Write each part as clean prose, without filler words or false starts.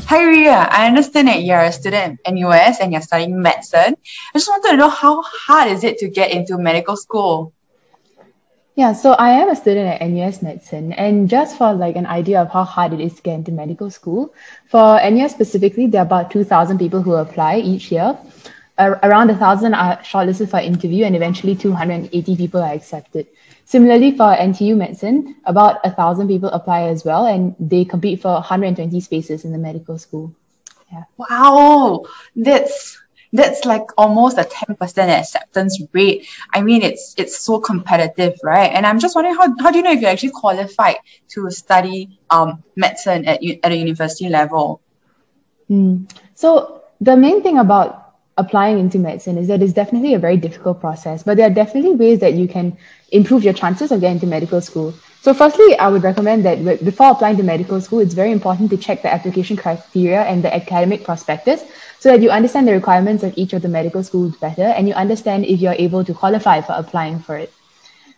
Hi Ria, I understand that you're a student at NUS and you're studying medicine. I just wanted to know how hard is it to get into medical school? Yeah, so I am a student at NUS Medicine, and just for like an idea of how hard it is to get into medical school, for NUS specifically, there are about 2,000 people who apply each year. Around 1,000 are shortlisted for interview, and eventually 280 people are accepted. Similarly, for NTU Medicine, about 1,000 people apply as well, and they compete for 120 spaces in the medical school. Yeah. Wow, that's like almost a 10% acceptance rate. I mean, it's so competitive, right? And I'm just wondering how do you know if you're actually qualified to study medicine at a university level? So the main thing about applying into medicine is that it's definitely a very difficult process, but there are definitely ways that you can improve your chances of getting into medical school. So firstly, I would recommend that before applying to medical school, it's very important to check the application criteria and the academic prospectus so that you understand the requirements of each of the medical schools better and you understand if you're able to qualify for applying for it.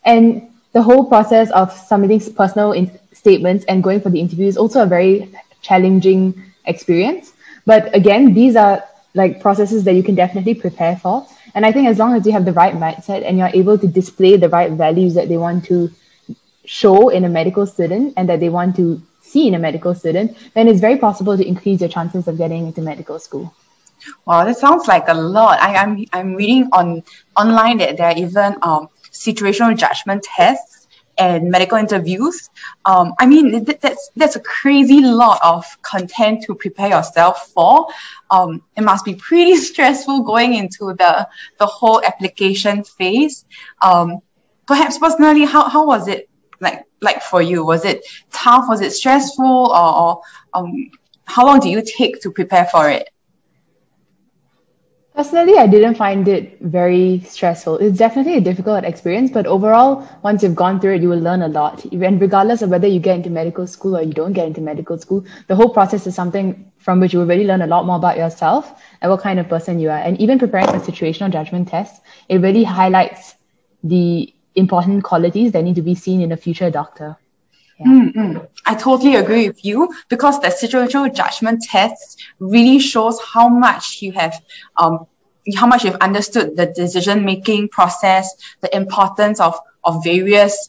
And the whole process of submitting personal statements and going for the interview is also a very challenging experience. But again, these are like processes that you can definitely prepare for. And I think as long as you have the right mindset and you're able to display the right values that they want to show in a medical student and that they want to see in a medical student, then it's very possible to increase your chances of getting into medical school. Wow, that sounds like a lot. I'm reading online that there are even situational judgment tests and medical interviews. I mean, that's a crazy lot of content to prepare yourself for. It must be pretty stressful going into the whole application phase. Perhaps personally, how was it like for you? Was it tough? Was it stressful? Or how long do you take to prepare for it? Personally, I didn't find it very stressful. It's definitely a difficult experience, but overall, once you've gone through it, you will learn a lot. And regardless of whether you get into medical school or you don't get into medical school, the whole process is something from which you will really learn a lot more about yourself and what kind of person you are. And even preparing for situational judgment tests, it really highlights the important qualities that need to be seen in a future doctor. Yeah. I totally agree with you because the situational judgment test really shows how much you have, how much you've understood the decision-making process, the importance of various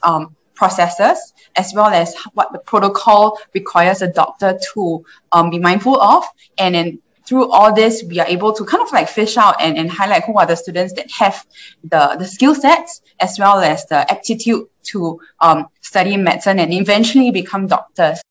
processes, as well as what the protocol requires a doctor to be mindful of. And then through all this, we are able to kind of like fish out and highlight who are the students that have the skill sets as well as the aptitude to study medicine and eventually become doctors.